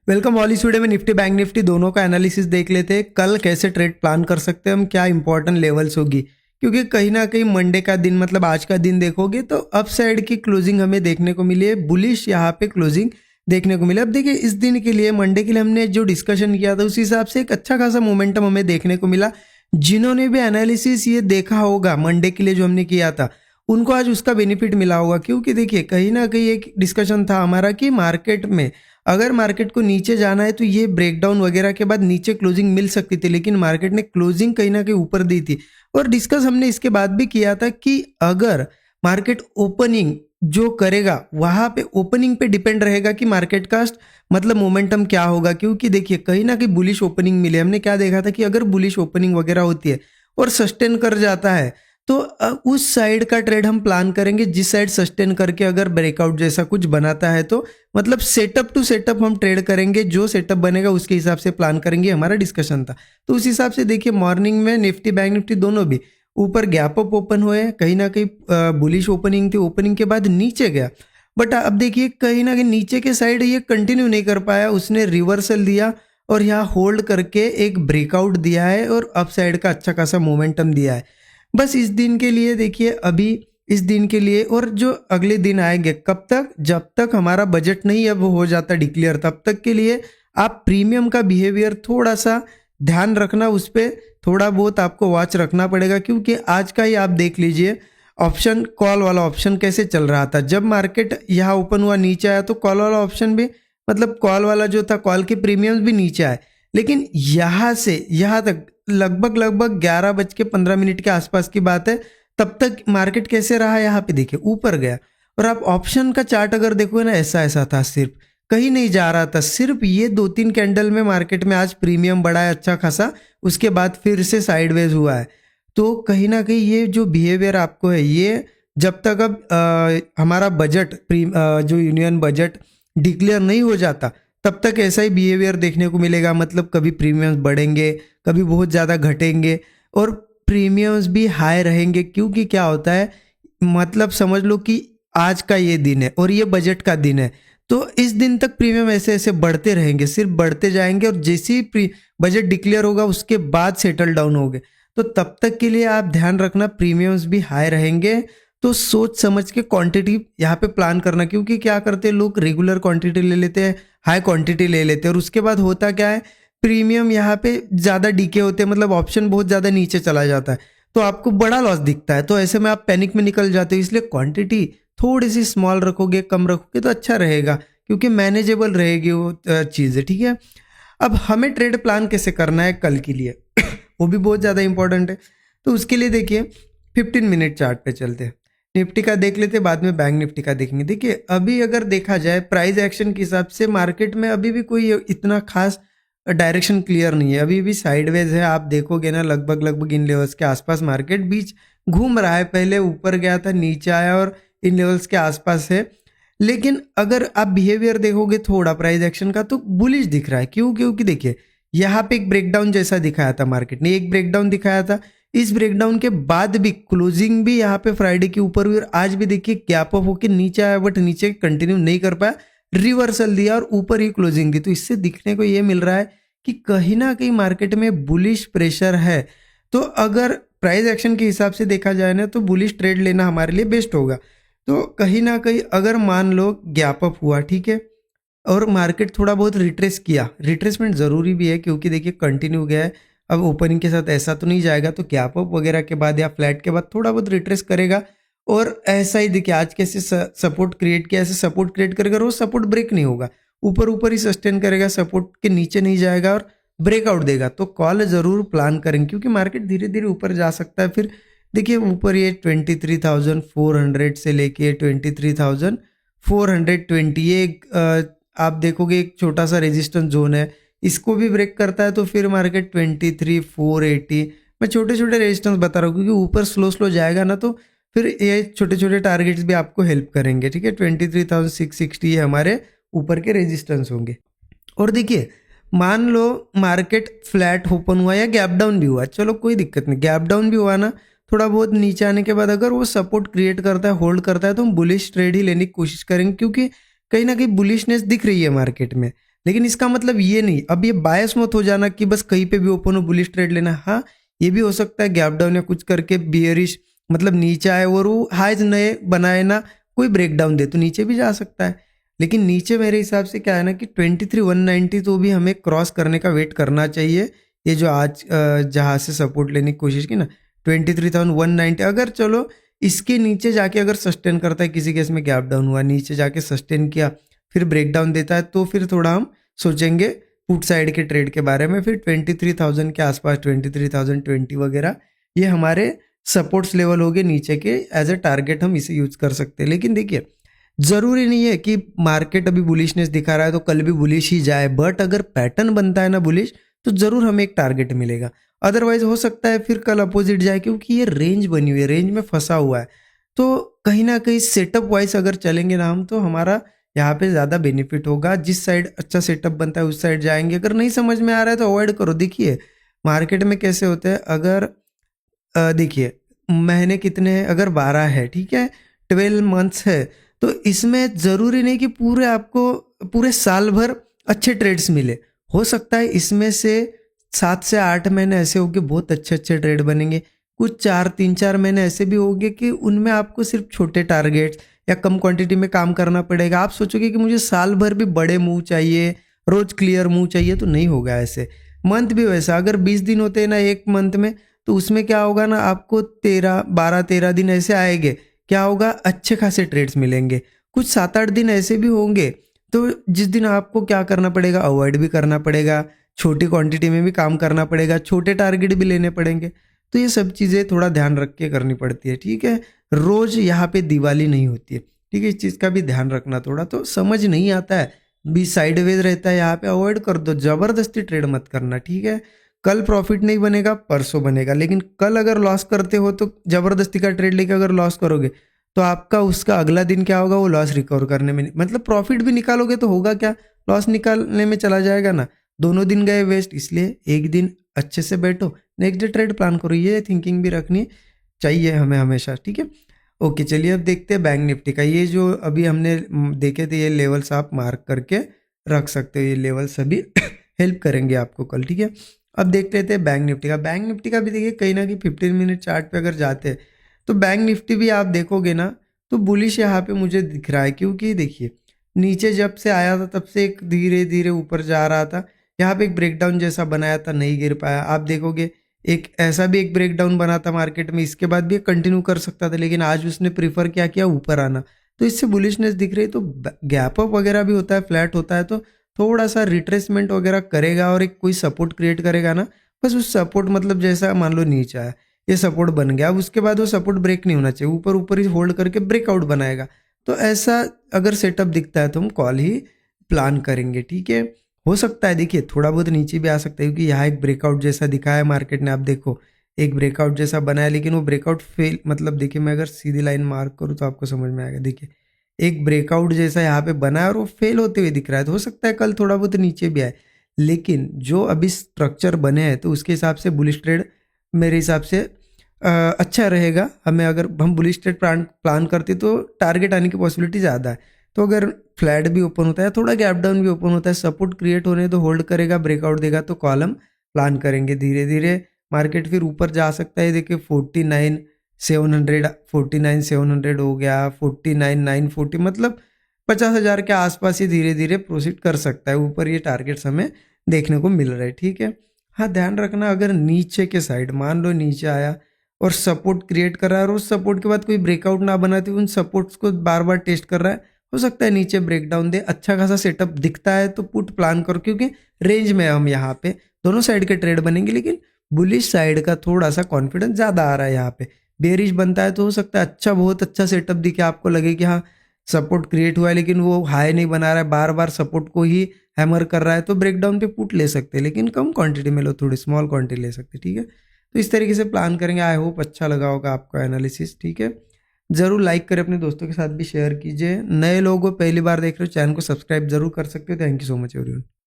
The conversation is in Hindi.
Welcome all. इस वीडियो में निफ्टी बैंक निफ्टी दोनों का एनालिसिस देख लेते हैं। कल कैसे ट्रेड प्लान कर सकते हैं हम, क्या इंपॉर्टेंट लेवल्स होगी, क्योंकि कहीं ना कहीं मंडे का दिन मतलब आज का दिन देखोगे तो अप साइड की क्लोजिंग हमें देखने को मिली है, बुलिश यहाँ पे क्लोजिंग देखने को मिला। अब देखिए इस दिन के लिए मंडे के लिए हमने जो डिस्कशन किया था उस हिसाब से एक अच्छा खासा मोमेंटम हमें देखने को मिला। जिन्होंने भी एनालिसिस ये देखा होगा मंडे के लिए जो हमने किया था उनको आज उसका बेनिफिट मिला होगा, क्योंकि देखिए कहीं ना कहीं एक डिस्कशन था हमारा कि मार्केट में अगर मार्केट को नीचे जाना है तो ये ब्रेकडाउन वगैरह के बाद नीचे क्लोजिंग मिल सकती थी, लेकिन मार्केट ने क्लोजिंग कहीं ना कहीं ऊपर दी थी। और डिस्कस हमने इसके बाद भी किया था कि अगर मार्केट ओपनिंग जो करेगा वहां पे ओपनिंग पे डिपेंड रहेगा कि मार्केट का मतलब मोमेंटम क्या होगा, क्योंकि देखिए कहीं ना कहीं बुलिश ओपनिंग मिले। हमने क्या देखा था कि अगर बुलिश ओपनिंग वगैरह होती है और सस्टेन कर जाता है तो उस साइड का ट्रेड हम प्लान करेंगे, जिस साइड सस्टेन करके अगर ब्रेकआउट जैसा कुछ बनाता है तो मतलब सेटअप टू सेटअप हम ट्रेड करेंगे, जो सेटअप बनेगा उसके हिसाब से प्लान करेंगे। हमारा डिस्कशन था तो उस हिसाब से देखिए मॉर्निंग में निफ्टी बैंक निफ्टी दोनों भी ऊपर गैप अप ओपन हुए, कहीं ना कहीं बुलिश ओपनिंग थी, ओपनिंग के बाद नीचे गया। बट अब देखिए कहीं ना कहीं नीचे के साइड ये कंटिन्यू नहीं कर पाया, उसने रिवर्सल दिया और यहाँ होल्ड करके एक ब्रेकआउट दिया है और अप साइड का अच्छा खासा मोमेंटम दिया है। बस इस दिन के लिए देखिए, अभी इस दिन के लिए और जो अगले दिन आएंगे, कब तक, जब तक हमारा बजट नहीं अब हो जाता डिक्लेयर, तब तक के लिए आप प्रीमियम का बिहेवियर थोड़ा सा ध्यान रखना, उस पर थोड़ा बहुत आपको वॉच रखना पड़ेगा। क्योंकि आज का ही आप देख लीजिए ऑप्शन कॉल वाला ऑप्शन कैसे चल रहा था। जब मार्केट यहाँ ओपन हुआ नीचे आया तो कॉल वाला ऑप्शन भी मतलब कॉल वाला जो था कॉल के प्रीमियम्स भी नीचे आए, लेकिन यहाँ से यहाँ तक लगभग 11:15 के आसपास की बात है, तब तक मार्केट कैसे रहा, यहाँ पे देखिए ऊपर गया। और आप ऑप्शन का चार्ट अगर देखोगे ना, ऐसा ऐसा था, सिर्फ कहीं नहीं जा रहा था, सिर्फ ये 2-3 कैंडल में मार्केट में आज प्रीमियम बढ़ा है अच्छा खासा, उसके बाद फिर से साइडवेज हुआ है। तो कहीं ना कहीं ये जो बिहेवियर आपको है ये जब तक अब हमारा बजट जो यूनियन बजट डिक्लेयर नहीं हो जाता तब तक ऐसा ही बिहेवियर देखने को मिलेगा। मतलब कभी प्रीमियम्स बढ़ेंगे, कभी बहुत ज़्यादा घटेंगे और प्रीमियम्स भी हाई रहेंगे। क्योंकि क्या होता है, मतलब समझ लो कि आज का ये दिन है और ये बजट का दिन है, तो इस दिन तक प्रीमियम ऐसे ऐसे बढ़ते रहेंगे, सिर्फ बढ़ते जाएंगे और जैसे ही बजट डिक्लेयर होगा उसके बाद सेटल डाउन होंगे। तो तब तक के लिए आप ध्यान रखना प्रीमियम्स भी हाई रहेंगे, तो सोच समझ के क्वांटिटी यहाँ पे प्लान करना। क्योंकि क्या करते हैं लोग, रेगुलर क्वांटिटी ले लेते हैं, हाई क्वांटिटी ले लेते हैं और उसके बाद होता क्या है, प्रीमियम यहाँ पे ज़्यादा डीके होते हैं, मतलब ऑप्शन बहुत ज़्यादा नीचे चला जाता है तो आपको बड़ा लॉस दिखता है, तो ऐसे में आप पैनिक में निकल जाते हो। इसलिए क्वांटिटी थोड़ी सी स्मॉल रखोगे, कम रखोगे तो अच्छा रहेगा, क्योंकि मैनेजेबल रहेगी वो चीज़ें, ठीक है। अब हमें ट्रेड प्लान कैसे करना है कल के लिए वो भी बहुत ज़्यादा इंपॉर्टेंट है। तो उसके लिए देखिए 15 मिनट चार्ट पे चलते हैं, निफ्टी का देख लेते, बाद में बैंक निफ्टी का देखेंगे। देखिए अभी अगर देखा जाए प्राइस एक्शन के हिसाब से मार्केट में अभी भी कोई इतना खास डायरेक्शन क्लियर नहीं है, अभी भी साइडवेज है। आप देखोगे ना लगभग इन लेवल्स के आसपास मार्केट बीच घूम रहा है, पहले ऊपर गया था, नीचे आया और इन लेवल्स के आसपास है। लेकिन अगर आप बिहेवियर देखोगे थोड़ा प्राइस एक्शन का तो बुलिश दिख रहा है। क्यों? क्योंकि देखिए यहाँ पे एक ब्रेकडाउन जैसा दिखाया था, मार्केट ने एक ब्रेकडाउन दिखाया था, इस ब्रेकडाउन के बाद भी क्लोजिंग भी यहाँ पे फ्राइडे के ऊपर हुई और आज भी देखिए गैप अप होकर नीचे आया, बट नीचे कंटिन्यू नहीं कर पाया, रिवर्सल दिया और ऊपर ही क्लोजिंग दी। तो इससे दिखने को ये मिल रहा है कि कहीं ना कहीं मार्केट में बुलिश प्रेशर है। तो अगर प्राइस एक्शन के हिसाब से देखा जाए ना तो बुलिश ट्रेड लेना हमारे लिए बेस्ट होगा। तो कहीं ना कहीं अगर मान लो गैप अप हुआ, ठीक है, और मार्केट थोड़ा बहुत रिट्रेस किया, रिट्रेसमेंट ज़रूरी भी है क्योंकि देखिए कंटिन्यू गया है, अब ओपनिंग के साथ ऐसा तो नहीं जाएगा, तो गैप अप वगैरह के बाद या फ्लैट के बाद थोड़ा बहुत रिट्रेस करेगा और ऐसा ही देखिए आज कैसे सपोर्ट क्रिएट किया, ऐसे सपोर्ट क्रिएट करेगा और वो सपोर्ट ब्रेक नहीं होगा, ऊपर ऊपर ही सस्टेन करेगा, सपोर्ट के नीचे नहीं जाएगा और ब्रेकआउट देगा। तो कॉल ज़रूर प्लान करेंगे क्योंकि मार्केट धीरे धीरे ऊपर जा सकता है। फिर देखिए ऊपर ये 23,400 से लेके 23,420 ये आप देखोगे एक छोटा सा रेजिस्टेंस जोन है, इसको भी ब्रेक करता है तो फिर मार्केट 23,480, मैं छोटे छोटे रेजिस्टेंस बता रहा हूँ क्योंकि ऊपर स्लो जाएगा ना तो फिर ये छोटे छोटे टारगेट्स भी आपको हेल्प करेंगे, ठीक है। 23,660 हमारे ऊपर के रेजिस्टेंस होंगे। और देखिए मान लो मार्केट फ्लैट ओपन हुआ या गैप डाउन भी हुआ, चलो कोई दिक्कत नहीं, गैप डाउन भी हुआ ना, थोड़ा बहुत नीचे आने के बाद अगर वो सपोर्ट क्रिएट करता है, होल्ड करता है, तो हम बुलिश ट्रेड ही लेने की कोशिश करेंगे क्योंकि कहीं ना कहीं बुलिशनेस दिख रही है मार्केट में। लेकिन इसका मतलब ये नहीं, अब ये बायस मत हो जाना कि बस कहीं पे भी ओपन हो बुलिश ट्रेड लेना। हाँ, ये भी हो सकता है गैप डाउन या कुछ करके बियरिश मतलब नीचे आए और वो हाइज नए बनाए ना, कोई ब्रेकडाउन दे तो नीचे भी जा सकता है। लेकिन नीचे मेरे हिसाब से क्या है ना कि 23,190 तो भी हमें क्रॉस करने का वेट करना चाहिए। ये जो आज जहाँ से सपोर्ट लेने की कोशिश की ना 23,190, अगर चलो इसके नीचे जाके अगर सस्टेन करता है, किसी केस में गैप डाउन हुआ नीचे जाके सस्टेन किया फिर ब्रेकडाउन देता है, तो फिर थोड़ा हम सोचेंगे पुट साइड के ट्रेड के बारे में। फिर 23,000 के आसपास 23,020 वगैरह ये हमारे सपोर्ट्स लेवल हो गए नीचे के, एज ए टारगेट हम इसे यूज कर सकते हैं। लेकिन देखिए जरूरी नहीं है कि मार्केट अभी बुलिशनेस दिखा रहा है तो कल भी बुलिश ही जाए, बट अगर पैटर्न बनता है ना बुलिश तो जरूर हमें एक टारगेट मिलेगा। अदरवाइज हो सकता है फिर कल अपोजिट जाए, क्योंकि ये रेंज बनी हुई है, रेंज में फंसा हुआ है। तो कहीं ना कहीं सेटअप वाइज अगर चलेंगे ना हम, तो हमारा यहाँ पे ज़्यादा बेनिफिट होगा। जिस साइड अच्छा सेटअप बनता है उस साइड जाएंगे। अगर नहीं समझ में आ रहा है तो अवॉइड करो। देखिए मार्केट में कैसे होते हैं, अगर देखिए महीने कितने हैं, अगर 12 है ठीक है, 12 मंथ्स है, तो इसमें ज़रूरी नहीं कि पूरे आपको पूरे साल भर अच्छे ट्रेड्स मिले। हो सकता है इसमें से 7 से 8 महीने ऐसे होंगे बहुत अच्छे अच्छे ट्रेड बनेंगे, कुछ 3-4 महीने ऐसे भी होंगे कि उनमें आपको सिर्फ छोटे टारगेट्स या कम क्वांटिटी में काम करना पड़ेगा। आप सोचोगे कि मुझे साल भर भी बड़े मूव चाहिए, रोज क्लियर मूव चाहिए, तो नहीं होगा ऐसे। मंथ भी वैसा, अगर 20 दिन होते हैं ना एक मंथ में, तो उसमें क्या होगा ना, आपको 12-13 दिन ऐसे आएंगे, क्या होगा, अच्छे खासे ट्रेड्स मिलेंगे। कुछ 7-8 दिन ऐसे भी होंगे, तो जिस दिन आपको क्या करना पड़ेगा, अवॉइड भी करना पड़ेगा, छोटी क्वांटिटी में भी काम करना पड़ेगा, छोटे टारगेट भी लेने पड़ेंगे। तो ये सब चीज़ें थोड़ा ध्यान रख के करनी पड़ती है, ठीक है। रोज यहाँ पे दिवाली नहीं होती है, ठीक है, इस चीज़ का भी ध्यान रखना थोड़ा। तो समझ नहीं आता है, भी साइडवेज रहता है यहाँ पे, अवॉइड कर दो, जबरदस्ती ट्रेड मत करना, ठीक है। कल प्रॉफिट नहीं बनेगा परसों बनेगा, लेकिन कल अगर लॉस करते हो तो जबरदस्ती का ट्रेड लेके अगर लॉस करोगे तो आपका उसका अगला दिन क्या होगा, वो लॉस रिकवर करने में, मतलब प्रॉफिट भी निकालोगे तो होगा क्या, लॉस निकालने में चला जाएगा ना, दोनों दिन गए वेस्ट। इसलिए एक दिन अच्छे से बैठो, नेक्स्ट डे ट्रेड प्लान करो, ये थिंकिंग भी रखनी चाहिए हमें हमेशा, ठीक है। ओके चलिए अब देखते हैं बैंक निफ्टी का। ये जो अभी हमने देखे थे ये लेवल्स आप मार्क करके रख सकते हो, ये लेवल्स अभी हेल्प करेंगे आपको कल, ठीक है। अब देख लेते हैं बैंक निफ्टी का। बैंक निफ्टी का भी देखिए कहीं ना कहीं 15 मिनट चार्ट पे अगर जाते हैं तो बैंक निफ्टी भी आप देखोगे ना तो बुलिश यहाँ पे मुझे दिख रहा है, क्योंकि देखिए नीचे जब से आया था तब से एक धीरे धीरे ऊपर जा रहा था, यहाँ पे एक ब्रेकडाउन जैसा बनाया था, नहीं गिर पाया। आप देखोगे एक ऐसा भी एक ब्रेकडाउन बना था मार्केट में, इसके बाद भी कंटिन्यू कर सकता था, लेकिन आज उसने प्रीफर क्या किया, ऊपर आना। तो इससे बुलिशनेस दिख रही है। तो गैप अप वगैरह भी होता है, फ्लैट होता है, तो थोड़ा सा रिट्रेसमेंट वगैरह करेगा और एक कोई सपोर्ट क्रिएट करेगा ना, बस उस सपोर्ट मतलब जैसा मान लो नीचे आया, ये सपोर्ट बन गया, अब उसके बाद वो सपोर्ट ब्रेक नहीं होना चाहिए, ऊपर ऊपर ही होल्ड करके ब्रेकआउट बनाएगा। तो ऐसा अगर सेटअप दिखता है तो हम कॉल ही प्लान करेंगे, ठीक है। हो सकता है देखिए थोड़ा बहुत नीचे भी आ सकता है, क्योंकि यहाँ एक ब्रेकआउट जैसा दिखाया है मार्केट ने, आप देखो एक ब्रेकआउट जैसा बनाया, लेकिन वो ब्रेकआउट फेल, मतलब देखिए मैं अगर सीधी लाइन मार्क करूँ तो आपको समझ में आएगा। देखिए एक ब्रेकआउट जैसा यहाँ पे बना है और वो फेल होते हुए दिख रहा है, तो हो सकता है कल थोड़ा बहुत नीचे भी आए, लेकिन जो अभी स्ट्रक्चर बने हैं तो उसके हिसाब से बुलिश ट्रेड मेरे हिसाब से अच्छा रहेगा। हमें अगर हम बुलिश ट्रेड प्लान करते तो टारगेट आने की पॉसिबिलिटी ज़्यादा है। तो अगर फ्लैट भी ओपन होता है, थोड़ा गैप डाउन भी ओपन होता है, सपोर्ट क्रिएट होने तो होल्ड करेगा, ब्रेकआउट देगा तो कॉलम प्लान करेंगे। धीरे धीरे मार्केट फिर ऊपर जा सकता है। देखिए 49,700 हो गया, 49,940, मतलब 50,000 के आसपास ही धीरे धीरे प्रोसीड कर सकता है ऊपर। ये टारगेट्स हमें देखने को मिल रहा है, ठीक है। हाँ ध्यान रखना, अगर नीचे के साइड मान लो नीचे आया और सपोर्ट क्रिएट कर रहा है और उस सपोर्ट के बाद कोई ब्रेकआउट ना बनाती, उन सपोर्ट्स को बार बार टेस्ट कर रहा है, हो सकता है नीचे ब्रेकडाउन दे, अच्छा खासा सेटअप दिखता है तो पुट प्लान करो, क्योंकि रेंज में हम यहाँ पे दोनों साइड के ट्रेड बनेंगे। लेकिन बुलिश साइड का थोड़ा सा कॉन्फिडेंस ज़्यादा आ रहा है यहाँ पे। बेरिश बनता है तो हो सकता है अच्छा बहुत अच्छा सेटअप दिखे, आपको लगे कि हाँ सपोर्ट क्रिएट हुआ है, लेकिन वो हाई नहीं बना रहा है, बार बार सपोर्ट को ही हैमर कर रहा है, तो ब्रेकडाउन पे पुट ले सकते हैं, लेकिन कम क्वांटिटी में लो, थोड़ी स्मॉल क्वांटिटी ले सकते हैं, ठीक है। तो इस तरीके से प्लान करेंगे। आई होप अच्छा लगा होगा आपको एनालिसिस, ठीक है। जरूर लाइक करें, अपने दोस्तों के साथ भी शेयर कीजिए। नए लोगों को पहली बार देख रहे हो चैनल को सब्सक्राइब जरूर कर सकते हो। Thank you so much everyone.